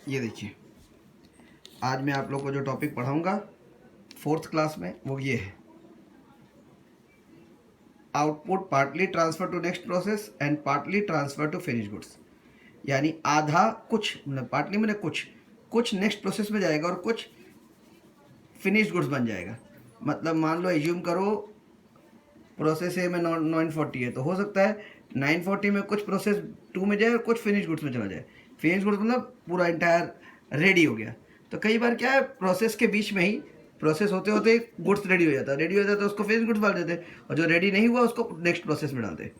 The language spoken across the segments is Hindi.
ये देखिए, आज मैं आप लोग को जो टॉपिक पढ़ाऊंगा 4th क्लास में वो ये है, output partly transfer to next process and partly transfer to finish goods. यानी आधा, कुछ मतलब पार्टली मैंने कुछ नेक्स्ट प्रोसेस में जाएगा और कुछ फिनिश गुड्स बन जाएगा। मतलब मान लो एज्यूम करो प्रोसेस ए में 940 है, तो हो सकता है 940 में कुछ प्रोसेस 2 में जाए और कुछ फिनिश गुड्स में चला जाए। फिनिश गुड्स मतलब पूरा इंटायर रेडी हो गया। तो कई बार क्या है, प्रोसेस के बीच में ही प्रोसेस होते होते गुड्स रेडी हो जाता है, तो उसको फिनिश गुड्स डाल देते हैं, और जो रेडी नहीं हुआ उसको नेक्स्ट प्रोसेस में डालते हैं।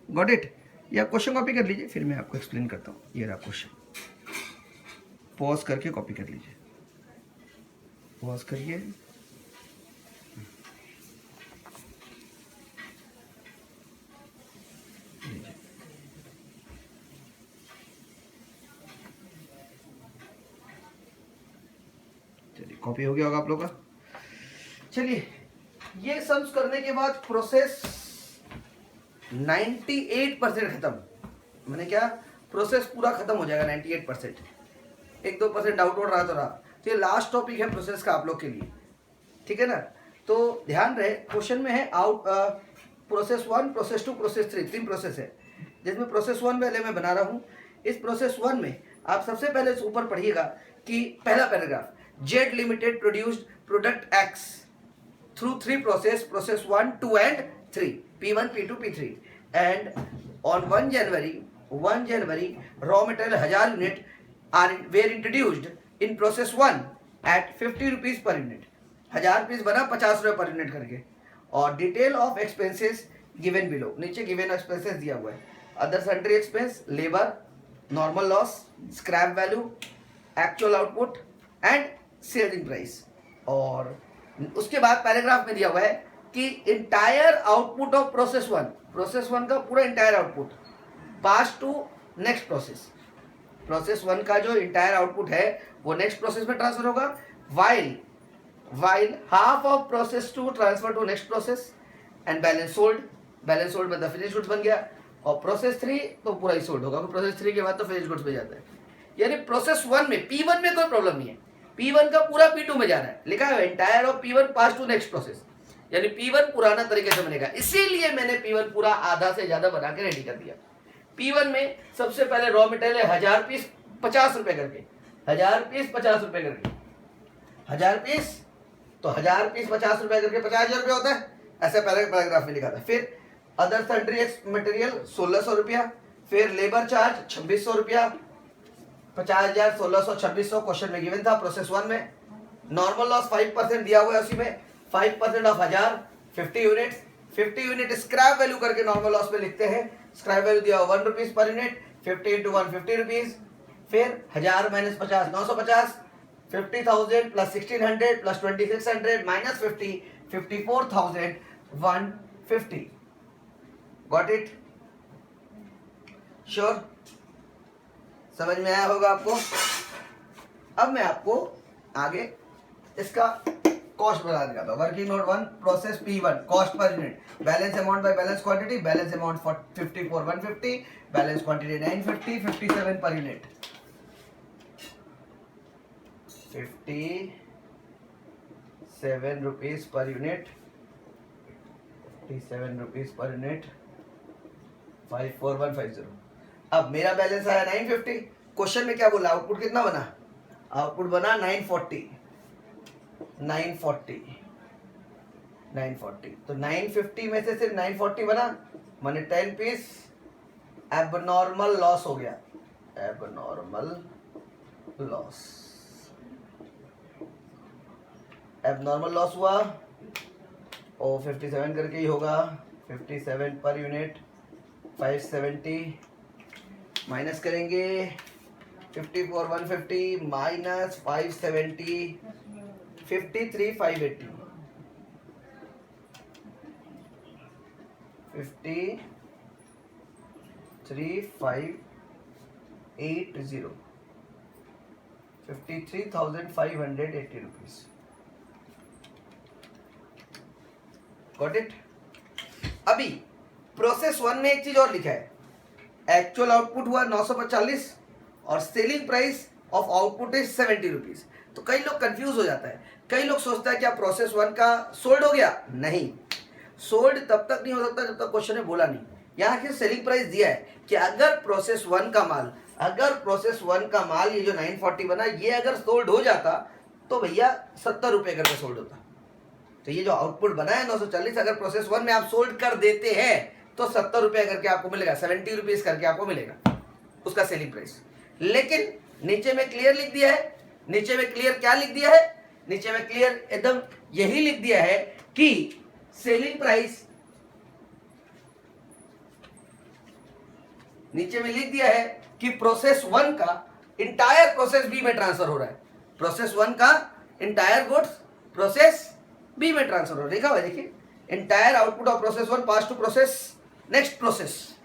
Got it? या क्वेश्चन कॉपी कर लीजिए, फिर मैं आपको एक्सप्लेन करता हूँ। ये रहा क्वेश्चन, पॉज करके कॉपी कर लीजिए, पॉज करिए। चलिए, कॉपी हो गया होगा आप लोग का। चलिए, ये सम्स करने के बाद प्रोसेस 98% खत्म। मैंने क्या, प्रोसेस पूरा खत्म हो जाएगा 98%। 1-2% डाउट हो रहा तो रहा। तो ये लास्ट टॉपिक है प्रोसेस का आप लोग के लिए, ठीक है ना? तो ध्यान रहे, क्वेश्चन में है प्रोसेस 1, प्रोसेस 2, प्रोसेस 3, 3 प्रोसेस है, जिसमें प्रोसेस 1 पहले मैं बना रहा हूँ। इस प्रोसेस 1 में आप सबसे पहले ऊपर पढ़िएगा कि पहला paragraph, Z limited produced product x through 3 process 1, 2 and 3, P1, P2, P3, and on 1 January raw material 1000 unit were introduced in process 1 at 50 rupees per unit। 1000 piece बना 50 रुपये पर यूनिट करके। और detail of expenses given below, नीचे गिवन एक्सपेंसेस दिया हुआ है। Other sundry expense, labour, normal loss, scrap value, actual output and selling price. और उसके बाद पैराग्राफ में दिया हुआ है कि इंटायर आउटपुट ऑफ प्रोसेस 1 का पूरा entire output pass to next process. Process 1 का जो इंटायर आउटपुट है वो नेक्स्ट प्रोसेस में ट्रांसफर होगा, while half of process 2 transfer to next process and balance sold मतलब फिनिश गुड्स बन गया। और प्रोसेस 3 तो पूरा ही सोल्ड होगा, प्रोसेस 3 के बाद तो फिनिश गुड्स में जाता है। यानी प्रोसेस 1 में, P1 में कोई प्रॉब्लम नहीं है, P1 का पूरा P2 में जा रहा है। लिखा है entire of P1 pass to next process, यानी P1 पुराना तरीके से बनेगा। इसीलिए मैंने P1 पूरा आधा से ज्यादा बना के रेडी कर दिया। P1 में सबसे पहले रॉ मटेरियल है 1000 पीस 50 रुपए करके, 1000 पीस 50 रुपए करके, 1000 पीस तो 1000 पीस 50 रुपए करके 50,000 रुपया होता है, ऐसे पहले पैराग्राफ में लिखा था। फिर अदर सन्ड्री मटेरियल 1600 रुपया, फिर लेबर चार्ज 2600 रुपया, 50,000, 1600, 2600 क्वेश्चन में गिवन था प्रोसेस 1 में। नॉर्मल लॉस 5% दिया हुआ है, उसी में 5% of 1000 50 units, 50 unit scrap value करके नॉर्मल लॉस में लिखते हैं। स्क्रैप वैल्यू दिया हुआ 1 rupees per unit, 50 into 1 50 rupees. फिर 1000 minus 50 950, 50,000 plus 1600 plus 2600 minus 50 54,150। Got it? Sure? समझ में आया होगा आपको? अब मैं आपको आगे इसका कॉस्ट बता दिया था। Working note 1, process P1, cost per unit, balance amount by balance quantity, balance amount 54,150, balance quantity 950, 57 per unit, 57 rupees per unit, 57 rupees per unit, 54150। अब मेरा बैलेंस आया 950। क्वेश्चन में क्या बोला, आउटपुट कितना बना? आउटपुट बना 940। तो 950 में से सिर्फ 940 बना, माने 10 पीस एबनॉर्मल लॉस हो गया, एबनॉर्मल लॉस हुआ। और 57 करके ही होगा, 57 पर यूनिट, 570 माइनस करेंगे 54,150 माइनस 570, 53,580, 53,580, 53,580 रुपीज। Got it? अभी प्रोसेस 1 में एक चीज और लिखा है, एक्चुअल आउटपुट हुआ 945 और selling price of output is 70 rupees. तो कई लोग कंफ्यूज हो जाता है, कई लोग सोचता है क्या प्रोसेस 1 का सोल्ड हो गया? नहीं, सोल्ड तब तक नहीं हो सकता जब तक क्वेश्चन ने बोला नहीं। यहाँ के सेलिंग प्राइस दिया है कि अगर प्रोसेस 1 का माल, अगर प्रोसेस 1 का माल ये जो 940 बना ये अगर सोल्ड हो जाता तो भैया 70 रुपये करके सोल्ड होता। तो ये जो आउटपुट बना है 940, अगर प्रोसेस 1 में आप सोल्ड कर देते हैं तो 70 रुपये करके आपको मिलेगा, 70 रुपीज करके आपको मिलेगा उसका सेलिंग प्राइस। लेकिन नीचे में क्लियर लिख दिया है, नीचे में क्लियर क्या लिख दिया है? नीचे में क्लियर एकदम यही लिख दिया है कि सेलिंग प्राइस, नीचे में लिख दिया है कि प्रोसेस 1 का इंटायर प्रोसेस बी में ट्रांसफर हो रहा है। प्रोसेस 1 का इंटायर गुड्स प्रोसेस बी में ट्रांसफर हो रहा है, लिखा हुआ है देखिए, entire output of process 1 pass to process next process.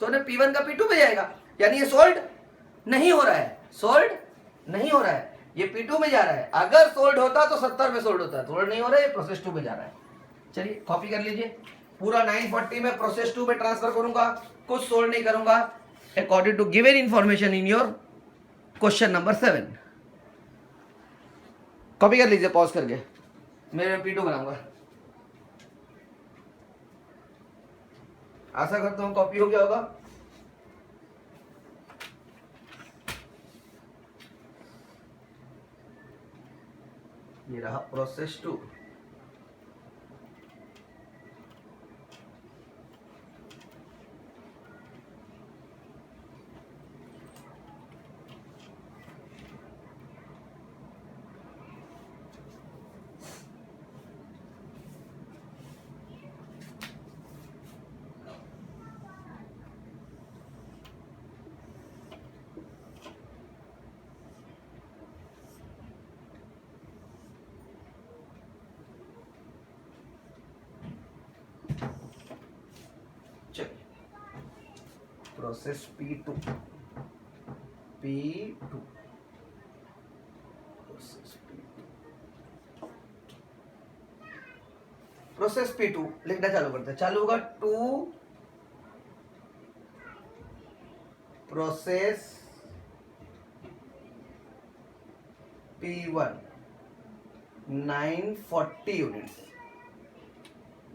तो ने P1 का P2 में जाएगा, यानी ये सोल्ड नहीं हो रहा है, सोल्ड नहीं हो रहा है, ये P2 में जा रहा है। अगर सोल्ड होता तो 70 में सोल्ड होता है, सोल्ड नहीं हो रहा है, ये प्रोसेस 2 में जा रहा है। चलिए कॉपी कर लीजिए, पूरा 940 में प्रोसेस 2 में ट्रांसफर करूंगा, कुछ सोल्ड नहीं करूंगा, according to given information in your question number 7। Copy कर लीजिए पॉज करके, मैं P2 बनाऊंगा। आशा करता हूं कॉपी हो गया होगा। ये रहा process 2। Process P2 process P2 लिखना चालू करते हैं। चालू होगा टू प्रोसेस P1 940 यूनिट्स।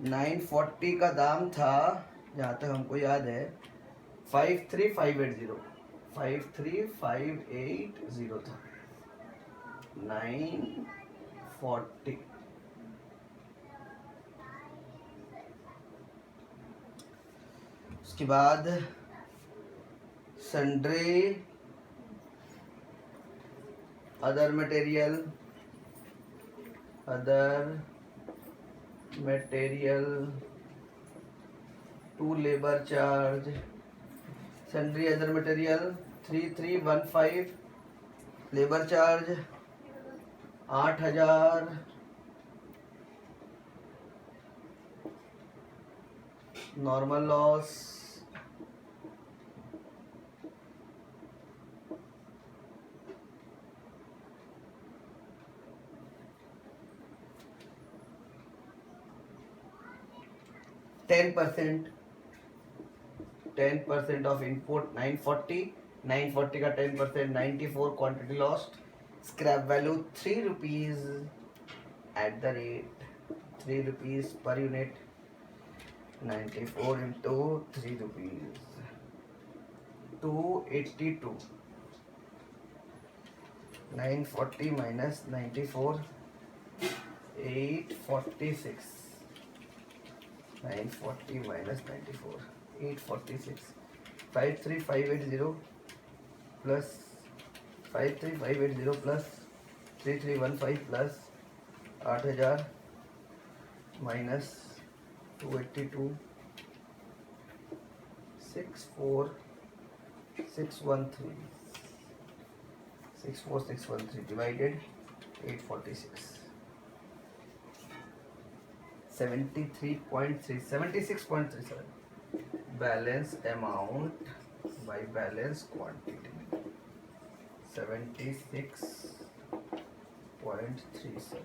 940 का दाम था जहाँ तक हमको याद है 53580 था 940। उसके बाद sundry other material to labour charge, sundry other material 3315, labour charge 8000, normal loss 10% of input 940 का 10% 94 quantity lost, scrap value 3 rupees at the rate 3 rupees per unit, 94 into 3 rupees 282, 940 minus 94 846, 940 minus 94 846, 53580 plus 53580 plus 3315 plus 8000 minus 282 64613 divided 846, 76.37 balance amount by balance quantity 76.37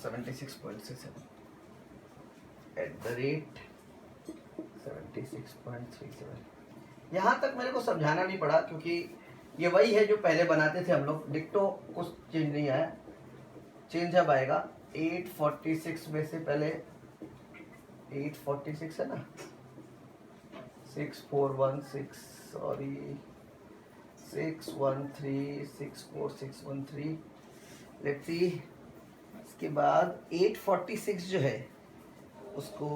76.37 76.37। यहाँ तक मेरे को समझाना नहीं पड़ा क्योंकि ये वही है जो पहले बनाते थे हम लोग, डिक्टो, कुछ चेंज नहीं आया। चेंज अब आएगा 846 में से पहले 846 है ना, 6416 सॉरी 613 लेट्स सी। इसके बाद 846 जो है उसको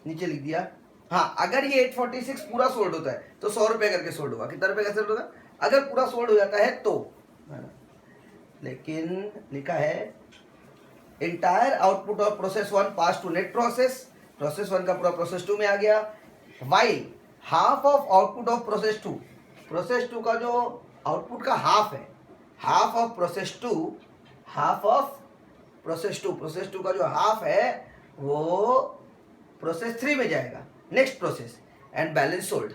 नीचे लिख दिया। हाँ, अगर ये 846 पूरा सोल्ड होता है तो 100 रुपये करके सोल्ड होगा। कितना रुपये का सोल्ड होगा अगर पूरा सोल्ड हो जाता है तो, लेकिन लिखा है entire output of process 1 pass to net process, process 1 का पूरा प्रोसेस 2 में आ गया। While half of output of process 2, process 2 का जो आउटपुट का हाफ है, half of process 2, half of process 2, process 2 का जो हाफ है वो प्रोसेस 3 में जाएगा, next process, and balance sold.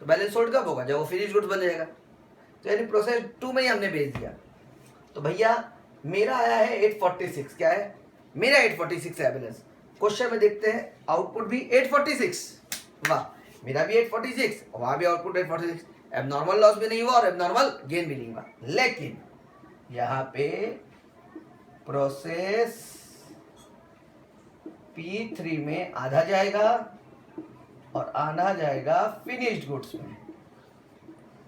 तो बैलेंस सोल्ड कब होगा जब वो फिनिश गुड्स बन जाएगा। तो यानी प्रोसेस 2 में ही हमने भेज दिया। तो भैया मेरा आया है 846, क्या है मेरा 846 है बैलेंस। क्वेश्चन में देखते हैं आउटपुट भी 846, वाह मेरा भी 846, वहां भी आउटपुट 846। एबनॉर्मल लॉस भी नहीं हुआ और एबनॉर्मल गेन भी नहीं हुआ, लेकिन यहाँ पे प्रोसेस P3 में आधा जाएगा और आधा जाएगा फिनिश्ड गुड्स में।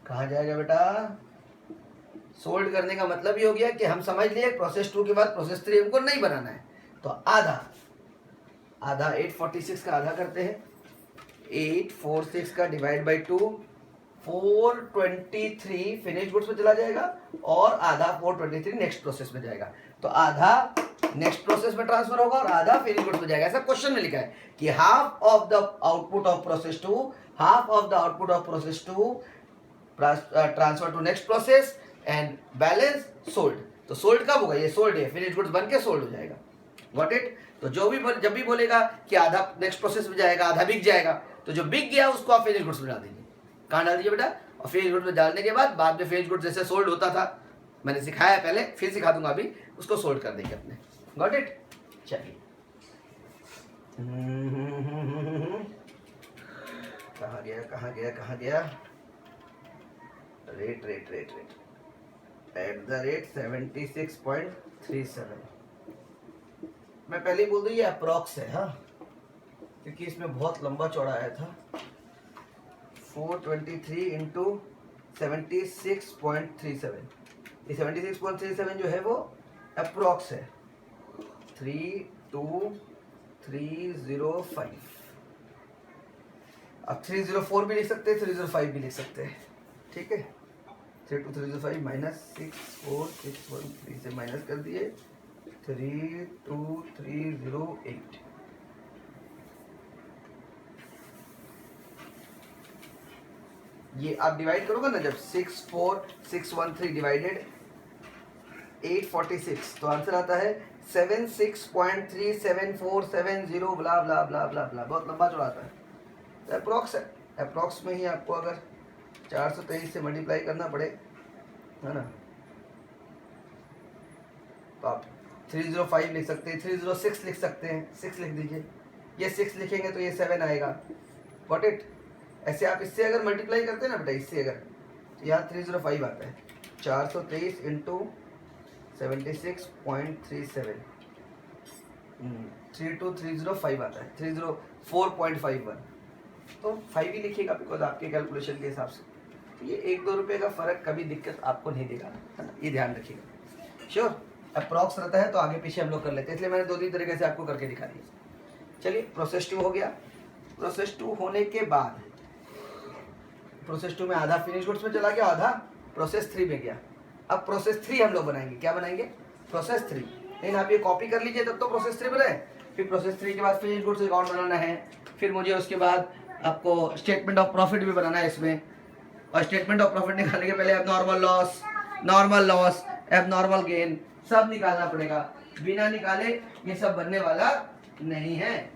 कहाँ जाएगा बेटा, सोल्ड करने का मतलब ये हो गया कि हम समझ लिए प्रोसेस 2 के बाद प्रोसेस 3 हमको नहीं बनाना है, तो आधा 846 का आधा करते हैं, 846 का डिवाइड बाई 2, 423 फिनिश गुड्स में चला जाएगा और आधा 423 नेक्स्ट प्रोसेस में जाएगा। तो आधा नेक्स्ट प्रोसेस में ट्रांसफर होगा और आधा फिनिश गुड्स में जाएगा। ऐसा क्वेश्चन में लिखा है कि half of the output of process 2, half of the output of process 2 transfer to next process and balance sold. तो सोल्ड कब होगा, ये सोल्ड है, फिनिश गुड्स बन के सोल्ड हो जाएगा। Got it. तो जो भी जब भी बोलेगा कि आधा नेक्स्ट प्रोसेस में जाएगा, आधा बिक जाएगा, तो जो बिक गया उसको आप फिनिश गुड्स में डाल दीजिए। कहाँ डाल दीजिए बेटा, और फिनिश गुड्स में डालने के बाद में फिनिश गुड्स जैसे सोल्ड होता था, मैंने सिखाया पहले, फिर सिखा दूंगा अभी, उसको सोल्ड कर देंगे अपने। Got it. चलिए कहाँ गया रेट @76.37। मैं पहले ही बोल दूं ये अप्रॉक्स है, हाँ, क्योंकि इसमें बहुत लंबा चौड़ा आया था। 423 इंटू 76.37, ये 76.37 जो है वो अप्रॉक्स है, 32305। अब 304 भी लिख सकते हैं, 305 भी लिख सकते हैं, ठीक है। 32305 माइनस 64613 से माइनस कर दिए 32308। ये आप डिवाइड करोगे ना, जब 64613 डिवाइडेड 846, तो आंसर आता है 76.37470 ब्ला ब्ला ब्ला ब्ला ब्ला, बहुत लंबा चौड़ा आता है। अप्रॉक्स है, अप्रॉक्स में ही आपको अगर 423 से मल्टीप्लाई करना पड़े, है ना, तो आप 305 लिख सकते हैं, 306 लिख सकते हैं, 6 लिख दीजिए। ये 6 लिखेंगे तो ये 7 आएगा। Got it. ऐसे आप इससे अगर मल्टीप्लाई करते हैं ना बेटा, इससे अगर, तो यहाँ 305 आता है, 423 इंटू 76.37, 32305 आता है, 304.51। तो 5 ही लिखिएगा बिकॉज आपके कैलकुलेशन के हिसाब से। तो ये 1-2 रुपये का फ़र्क कभी दिक्कत आपको नहीं देगा, है ना, ये ध्यान रखिएगा। श्योर, अप्रॉक्स रहता है तो आगे पीछे हम लोग कर लेते हैं, इसलिए मैंने 2-3 तरीके से आपको करके दिखा दिया। चलिए, प्रोसेस 2 हो गया। प्रोसेस 2 होने के बाद प्रोसेस 2 में आधा फिनिश गुड्स में चला गया, आधा प्रोसेस 3 में गया। अब प्रोसेस 3 हम लोग बनाएंगे, क्या बनाएंगे, प्रोसेस 3। लेकिन आप ये कॉपी कर लीजिए तब तो प्रोसेस 3 बनाए। फिर प्रोसेस 3 के बाद फिनिश गुड्स अकाउंट बनाना है, फिर मुझे उसके बाद आपको स्टेटमेंट ऑफ प्रॉफिट भी बनाना है इसमें, और स्टेटमेंट ऑफ प्रॉफिट निकालने के पहले abnormal loss, normal loss, abnormal gain सब निकालना पड़ेगा। बिना निकाले ये सब बनने वाला नहीं है।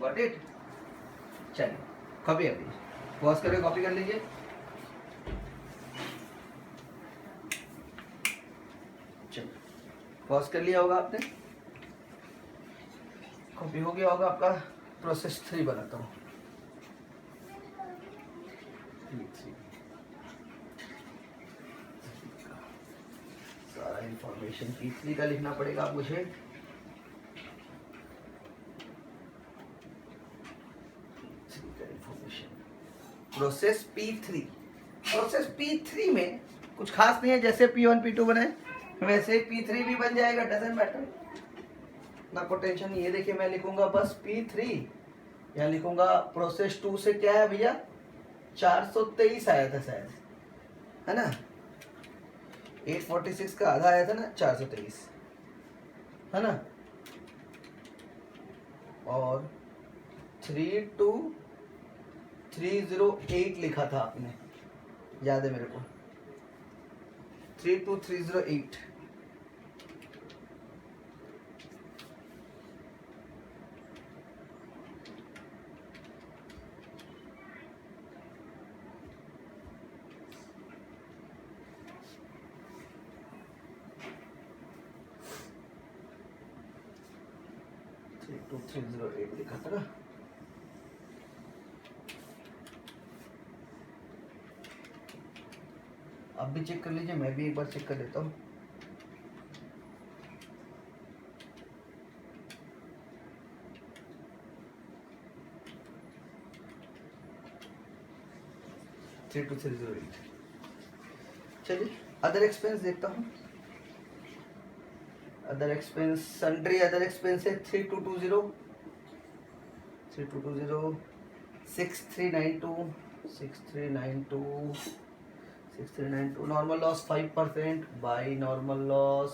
Got it. चलिए, कॉपी कर लीजिए, पॉज करके कॉपी कर लीजिए। चलिए, पॉज कर लिया होगा आपने। कॉपी हो गया होगा आपका। प्रोसेस 3 बनाता हूँ। सारा इंफॉर्मेशन P3 का लिखना पड़ेगा आप मुझे। प्रोसेस P3, प्रोसेस P3 में कुछ खास नहीं है, जैसे P1 P2 बने वैसे P3 भी बन जाएगा, डजेंट मैटर ना, को टेंशन। ये देखिए मैं लिखूंगा बस P3, यहाँ लिखूंगा प्रोसेस 2 से क्या है भैया 423 आया था शायद, है ना। 846 का आधा आया था ना, 423, है ना। और 32308 लिखा था आपने, याद है मेरे को, 32308। लिखा था ना। आप भी चेक कर लीजिए, मैं भी एक बार चेक कर लेता हूँ। चलिए अदर एक्सपेंस देखता हूँ। Other expense, sundry other expense है 3220, 6392, normal loss 5%, by normal loss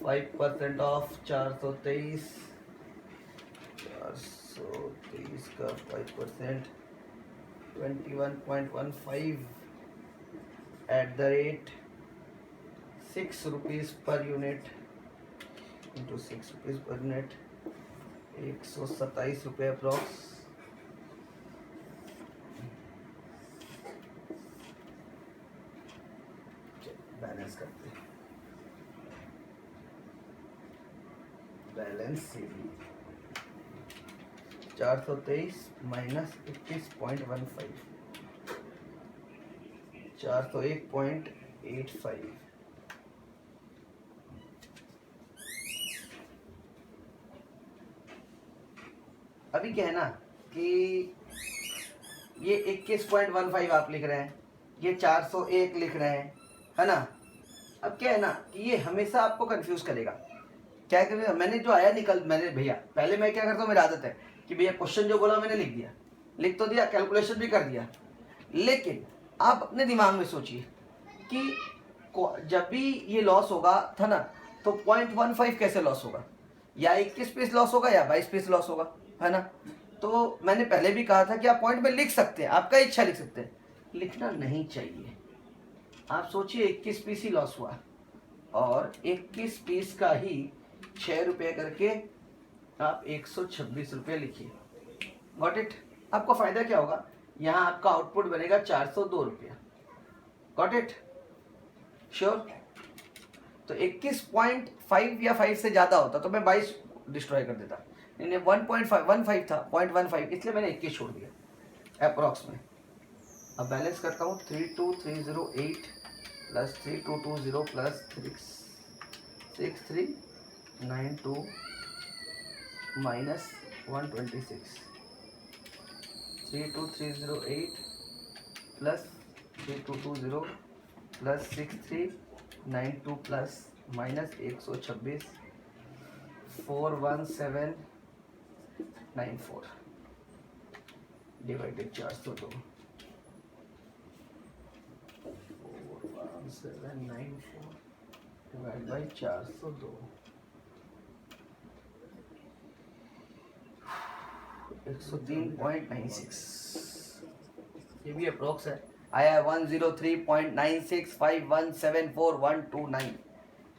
5% of 423 का 5%, 21.15 eight the rate 6 rupees per unit into 6 rupees per unit, 127 रुपये अप्रॉक्स। बैलेंस करते हैं, बैलेंस सीधी 423 माइनस 21.15, 401.85। अभी क्या है ना कि ये 21.15 आप लिख रहे हैं, ये 401 लिख रहे हैं, है ना। अब क्या है ना कि ये हमेशा आपको कंफ्यूज करेगा। क्या करेगा, मैंने जो आया निकल, मैंने भैया पहले मैं क्या करता हूँ, मेरी आदत है कि भैया क्वेश्चन जो बोला मैंने लिख दिया, लिख तो दिया, कैलकुलेशन भी कर दिया, लेकिन आप अपने दिमाग में सोचिए कि जब भी ये लॉस होगा था ना, तो 0.15 कैसे लॉस होगा, या 21 पीस लॉस होगा या 22 पीस लॉस होगा, है ना। तो मैंने पहले भी कहा था कि आप पॉइंट में लिख सकते हैं, आपका इच्छा लिख सकते हैं, लिखना नहीं चाहिए। आप सोचिए 21 पीस ही लॉस हुआ और 21 पीस का ही 6 रुपये करके आप 126 रुपये लिखिए। Got it. आपको फायदा क्या होगा, यहाँ आपका आउटपुट बनेगा 402 रुपया। Got it, sure. तो 21.5 या 5 से ज़्यादा होता तो मैं 22 डिस्ट्रॉय कर देता, नहीं 1.15 था, 0.15, इसलिए मैंने 21 छोड़ दिया अप्रॉक्स में। अब बैलेंस करता हूँ, 32308 plus 3220 plus 6392 minus 126, 32308 plus 3220 plus 6392 plus minus 126, 41794 divided 402, 41794 divide by 402, 103.96। ये भी अप्रोक्स है, आया है 103.965174,129,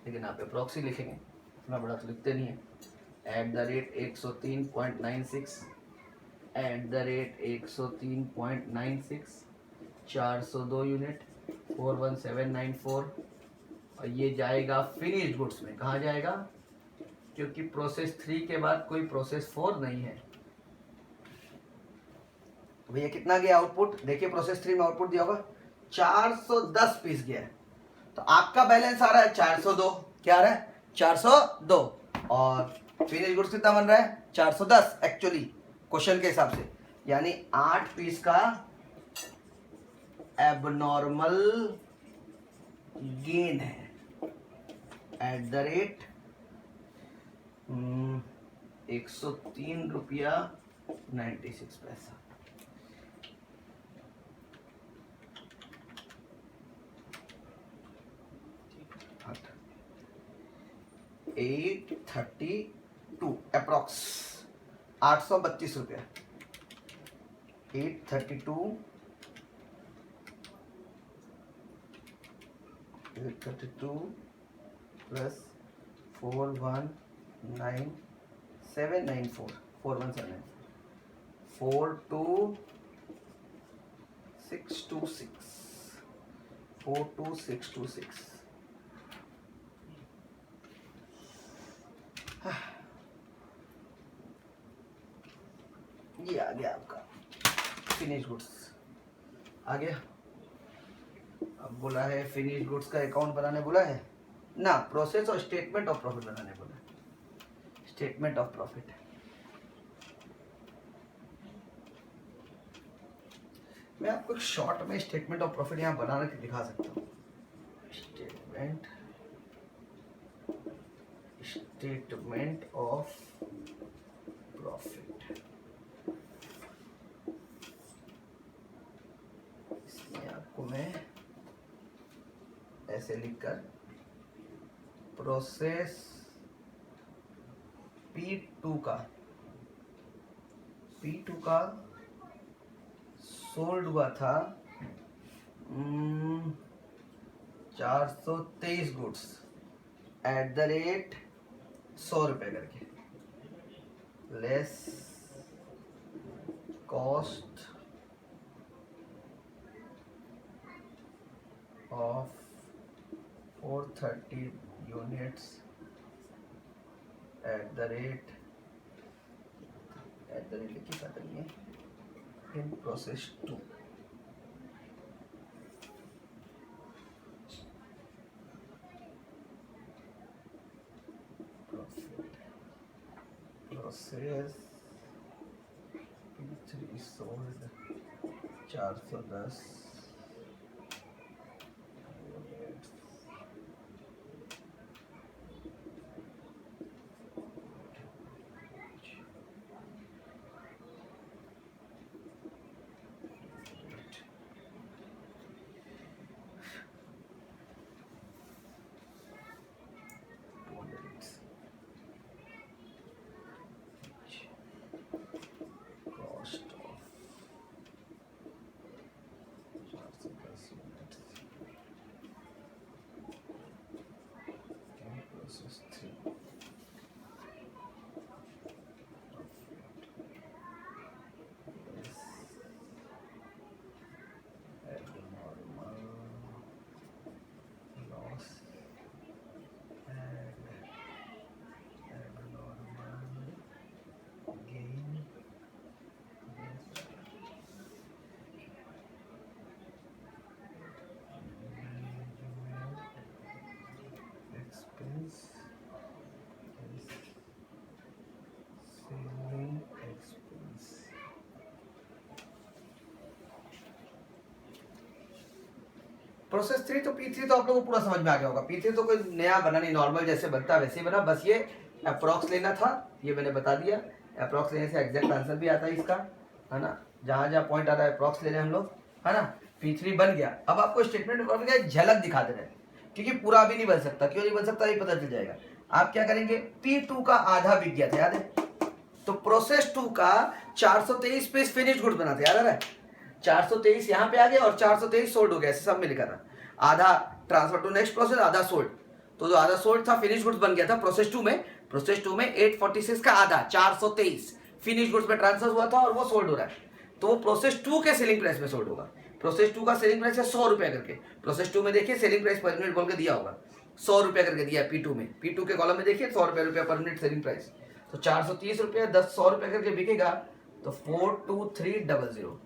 लेकिन आप अप्रोक्स ही लिखेंगे, इतना बड़ा तो लिखते नहीं है। Eight the rate 103.96, eight the rate 103.96, 402 unit 41794, और ये जाएगा फिनिश्ड गुड्स में। कहाँ जाएगा, क्योंकि प्रोसेस 3 के बाद कोई प्रोसेस 4 नहीं है। भैया कितना गया आउटपुट, देखिए प्रोसेस 3 में आउटपुट दिया होगा 410 पीस गया है, तो आपका बैलेंस आ रहा है 402। क्या आ रहा है 402, और फिनिश गुड्स कितना बन रहा है 410 एक्चुअली क्वेश्चन के हिसाब से, यानी 8 पीस का एबनॉर्मल गेन है एट द रेट 103 रुपया 96 पैसा। $832 अप्रॉक्स 832 रुपया। 832 प्लस 419794 42626 ये आ गया आपका फिनिश गुड्स आ गया। अब बोला है फिनिश गुड्स का अकाउंट बनाने बोला है ना, प्रोसेस और स्टेटमेंट ऑफ प्रॉफिट बनाने बोला है। स्टेटमेंट ऑफ प्रॉफिट मैं आपको एक शॉर्ट में स्टेटमेंट ऑफ प्रॉफिट यहाँ बना के दिखा सकता हूँ। स्टेटमेंट ऑफ प्रॉफिट, इसमें आपको मैं ऐसे लिखकर प्रोसेस P2 का सोल्ड हुआ था 423 गुड्स एट द रेट 100 रुपये करके, less cost of 430 units at the rate लिखी पता नहीं है in process 2। Process P3 sold 410 process 3 तो P3 तो आप लोगों को पूरा समझ में आ गया होगा। P3 तो कोई नया बना नहीं, नॉर्मल जैसे बनता है वैसे ही बना, बस ये अप्रॉक्स लेना था, ये मैंने बता दिया। अप्रॉक्स लेने से एग्जैक्ट आंसर भी आता है इसका, है ना, जहाँ जहाँ पॉइंट आता है अप्रॉक्स ले रहे हैं हम लोग, है ना। P3 बन गया। अब आपको स्टेटमेंट ऑफ प्रॉफिट का झलक दिखा दे रहे हैं, क्योंकि पूरा भी नहीं बन सकता। क्यों नहीं बन सकता ये पता चल जाएगा। आप क्या करेंगे, P2 का आधा बिक गया था, याद है, तो प्रोसेस 2 का 423 पीस फिनिश गुड्स बना था, याद है। 423 यहाँ पे आ गया और 423 सोल्ड हो गया, ऐसे सब मिलकर था। आधा ट्रांसफर टू नेक्स्ट प्रोसेस, आधा सोल्ड, तो जो आधा सोल्ड था फिनिश गुड्स बन गया था प्रोसेस 2 में। प्रोसेस 2 में 846 का आधा 423 फिनिश गुड्स में ट्रांसफर हुआ था और वो सोल्ड हो रहा है, तो वो प्रोसेस 2 के सेलिंग प्राइस में सोल्ड होगा। प्रोसेस 2 का सेलिंग प्राइस है 100 रुपए करके। प्रोसेस 2 में देखिए सेलिंग प्राइस पर यूनिट बोल के दिया होगा, 100 रुपया करके दिया है P2 में, P2 के कॉलम में देखिए 100 रुपया पर मिनट सेलिंग प्राइस, तो 430 रुपया 10 100 रुपया करके बिकेगा, तो 42300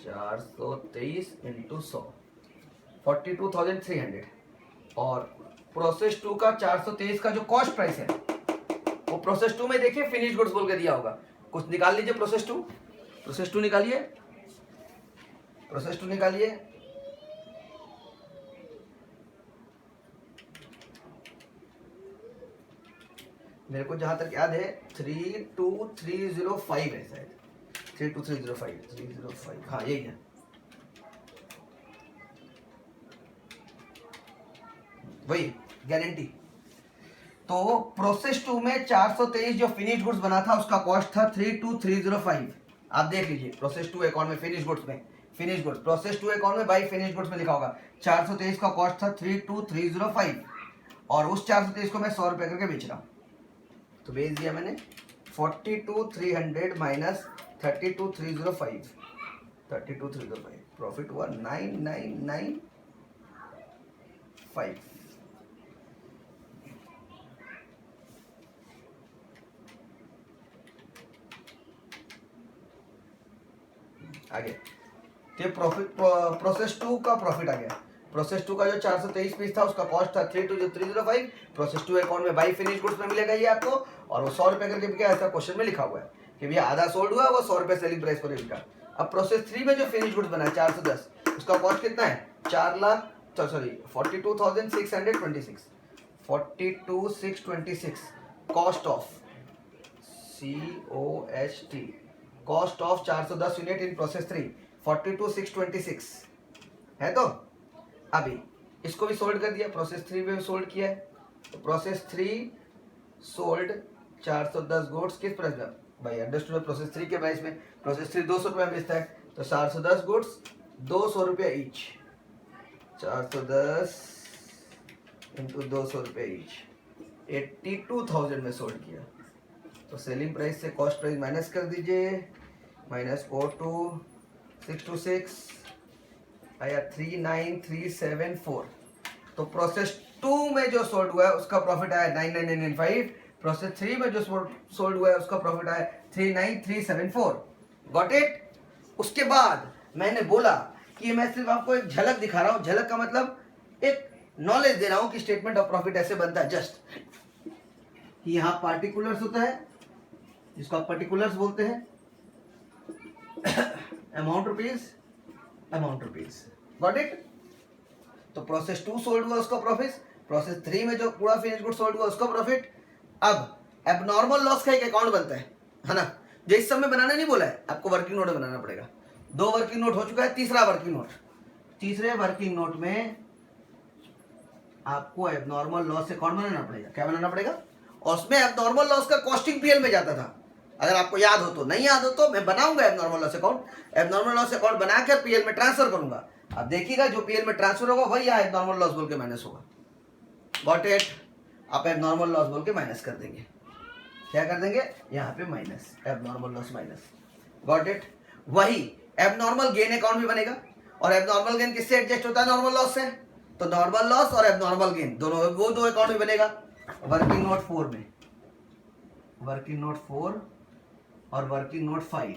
423 इंटू 100 42,300। और प्रोसेस 2 का 423 का जो कॉस्ट प्राइस है वो प्रोसेस 2 में देखिए फिनिश गुड्स बोल के दिया होगा, कुछ निकाल लीजिए। प्रोसेस 2 निकालिए, प्रोसेस 2 निकालिए। मेरे को जहां तक याद है 32305 है शायद, 32305 हाँ यही है, वही गारंटी। तो प्रोसेस 2 में 423 जो फिनिश गुड्स बना था उसका कॉस्ट था 32305। आप देख लीजिए प्रोसेस 2 अकाउंट में फिनिश गुड्स प्रोसेस 2 अकाउंट में बाई फिनिश गुड्स में लिखा होगा 423 का कॉस्ट था 32305, और उस 423 को मैं 100 रुपये करके बेच रहा हूँ, तो बेच दिया मैंने 42,300 माइनस 32,305, प्रॉफिट हुआ 9995। आगे तो प्रॉफिट प्रोसेस 2 का प्रॉफिट आ गया। प्रोसेस 2 का जो 423 पीस था उसका कॉस्ट था 32305। प्रोसेस 2 अकाउंट में बाई फिनिश गुड्स में मिलेगा ये आपको, और वो 100 रुपये करके बिका, ऐसा क्वेश्चन में लिखा हुआ है कि भैया आधा सोल्ड हुआ, वो 100 रुपये सेलिंग प्राइस पर बिका। अब प्रोसेस 3 में जो फिनिश गुड्स बना है 410, उसका कॉस्ट कितना है 42,626, 42,626 cost of COST, cost of 410 unit in process 3 42,626 है। तो अभी इसको भी सोल्ड कर दिया, प्रोसेस 3 में सोल्ड किया है, तो प्रोसेस 3 सोल्ड 410 गुड्स किस प्राइस में भाई, अंडरस्टूड प्रोसेस 3 के प्राइस में। प्रोसेस 3 200 रुपये में बेचता है, तो 410 गुड्स 200 रुपये ईच, 410 इंटू 200 रुपये ईच, 82,000 में सोल्ड किया। तो सेलिंग प्राइस से कॉस्ट प्राइस माइनस कर दीजिए, माइनस 42,626 आया 39,374। तो प्रोसेस 2 में जो सोल्ड हुआ है उसका प्रॉफिट आया 99,995, प्रोसेस 3 में जो सोल्ड हुआ है उसका प्रॉफिट आया 39,374। Got it. उसके बाद मैंने बोला कि मैं सिर्फ आपको एक झलक दिखा रहा हूं, झलक का मतलब एक नॉलेज दे रहा हूं कि स्टेटमेंट ऑफ प्रॉफिट ऐसे बनता है। जस्ट यहाँ पार्टिकुलर्स होता है जिसको आप पर्टिकुलर्स बोलते हैं, अमाउंट रुपीज, गॉट इट। तो प्रोसेस 2 सोल्ड हुआ उसका प्रॉफिट, प्रोसेस 3 में जो पूरा फिनिश गुड सोल्ड हुआ उसका प्रॉफिट। अब एबनॉर्मल लॉस का एक अकाउंट बनता है ना, जो इस समय बनाना नहीं बोला है, आपको वर्किंग नोट बनाना पड़ेगा। 2 वर्किंग नोट हो चुका है, तीसरा वर्किंग नोट, तीसरे वर्किंग नोट में आपको एबनॉर्मल लॉस अकाउंट बनाना पड़ेगा। क्या बनाना पड़ेगा? और उसमें एबनॉर्मल लॉस का कॉस्टिंग पीएल में जाता था, अगर आपको याद हो तो। नहीं याद हो तो मैं बनाऊंगा abnormal loss account, abnormal loss account बनाकर पीएल में ट्रांसफर करूंगा। अब देखिएगा जो पीएल में ट्रांसफर होगा वही यहाँ एबनॉर्मल लॉस बोल के माइनस होगा। Got it. आप एबनॉर्मल लॉस बोल के माइनस कर देंगे, क्या कर देंगे यहाँ पे minus, abnormal loss minus. Got it. वही एबनॉर्मल गेन अकाउंट भी बनेगा, और एबनॉर्मल गेन किससे एडजस्ट होता है? नॉर्मल लॉस से। तो नॉर्मल लॉस और एबनॉर्मल गेन दोनों, वो 2 अकाउंट भी बनेगा। वर्किंग नोट 4 में, वर्किंग नोट 4 और वर्किंग नोट 5,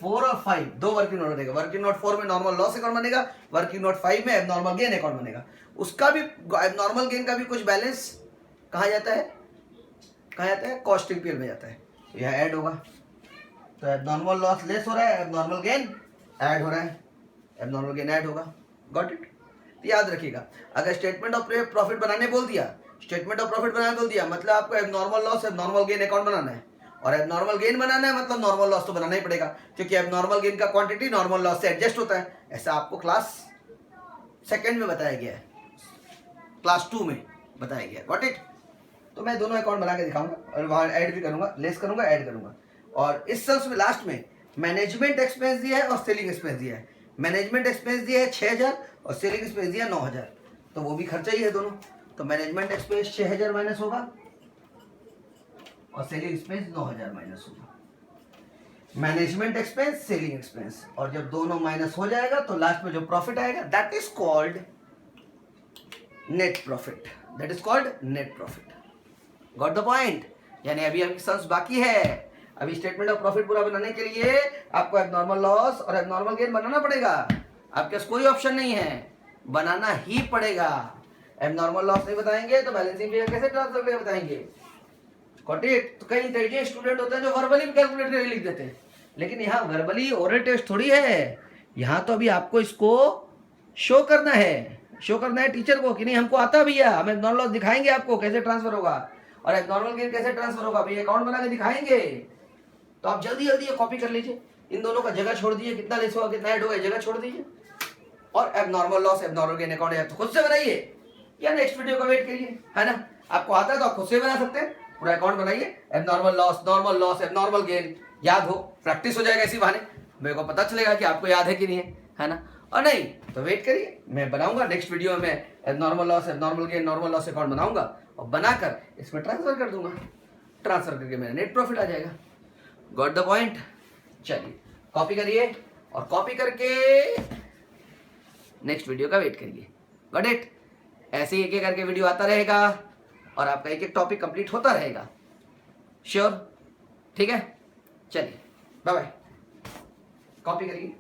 4 और 5 2 वर्किंग नोट बनेगा। वर्किंग नोट 4 में नॉर्मल लॉस अकाउंट बनेगा, वर्किंग नोट 5 में एबनॉर्मल गेन अकाउंट बनेगा। उसका भी एबनॉर्मल गेन का भी कुछ बैलेंस कहाँ जाता है, कहाँ जाता है? कॉस्टिंग पीएल में जाता है। तो यह ऐड होगा, तो एबनॉर्मल लॉस लेस हो रहा है, एबनॉर्मल गेन ऐड हो रहा है, एबनॉर्मल गेन ऐड होगा। Got it. याद रखिएगा, अगर स्टेटमेंट ऑफ प्रॉफिट बनाने बोल दिया, स्टेटमेंट ऑफ प्रॉफिट बनाने बोल दिया, मतलब आपको abnormal loss abnormal gain account बनाना है, और एबनॉर्मल गेन बनाना है मतलब नॉर्मल लॉस तो बनाना ही पड़ेगा, क्योंकि एबनॉर्मल गेन का क्वांटिटी नॉर्मल लॉस से एडजस्ट होता है। ऐसा आपको क्लास 2 में बताया गया है, क्लास 2 में बताया गया। Got it. तो मैं दोनों अकाउंट बना के दिखाऊंगा और वहाँ ऐड भी करूंगा, लेस करूंगा, ऐड करूंगा। और इस सेल्स में लास्ट में मैनेजमेंट एक्सपेंस दिया है और सेलिंग एक्सपेंस दिया है। मैनेजमेंट एक्सपेंस दिया है 6,000 और सेलिंग एक्सपेंस दिया 9,000, तो वो भी खर्चा ही है दोनों। तो मैनेजमेंट एक्सपेंस 6,000 माइनस होगा और सेलिंग एक्सपेंस 9,000 माइनस होगा। मैनेजमेंट एक्सपेंस, सेलिंग एक्सपेंस, और जब दोनों माइनस हो जाएगा तो लास्ट में जो प्रॉफिट आएगा that is called net profit, that is called net profit. Got the point? यानी अभी अभी सम्स बाकी है। अभी स्टेटमेंट ऑफ प्रॉफिट पूरा बनाने के लिए आपको एबनॉर्मल लॉस और एबनॉर्मल गेन बनाना पड़ेगा। आपके पास कोई ऑप्शन नहीं है, बनाना ही पड़ेगा। एबनॉर्मल लॉस नहीं बताएंगे तो बैलेंसिंग फिगर कैसे ट्रांसफर करके बताएंगे? Got it? तो कई इंटेलिजेंट स्टूडेंट होते हैं जो वर्बली कैलकुलेट करके लिख देते हैं, लेकिन यहाँ वर्बली ओरल टेस्ट थोड़ी है। यहाँ तो अभी आपको इसको शो करना है, शो करना है टीचर को कि नहीं हमको आता भैया, हम एबनॉर्मल लॉस दिखाएंगे आपको कैसे ट्रांसफर होगा और एबनॉर्मल गेन कैसे ट्रांसफर होगा, भैया अकाउंट बना के दिखाएंगे। तो आप जल्दी जल्दी ये कॉपी कर लीजिए, इन दोनों का जगह छोड़ दीजिए, कितना लेस होगा कितना ऐड होगा जगह छोड़ दीजिए, और abnormal loss abnormal gain account या तो खुद से बनाइए या नेक्स्ट वीडियो का वेट करिए, है ना। आपको आता है तो आप खुद से बना सकते हैं, पूरा अकाउंट बनाइए, abnormal loss, normal loss, abnormal gain, याद हो, प्रैक्टिस हो जाएगा इसी बहाने, मेरे को पता चलेगा कि आपको याद है कि नहीं है ना। और नहीं तो वेट करिए, मैं बनाऊंगा नेक्स्ट वीडियो में abnormal loss, abnormal gain, normal loss account बनाऊंगा और बनाकर इसमें ट्रांसफर कर दूंगा, ट्रांसफर करके मेरा नेट प्रॉफिट आ जाएगा। Got the point? चलिए कॉपी करिए और कॉपी करके नेक्स्ट वीडियो का वेट करिए। Got it? ऐसे ही एक एक करके वीडियो आता रहेगा और आपका एक एक टॉपिक कंप्लीट होता रहेगा। श्योर? ठीक है, चलिए बाय बाय। कॉपी करिए।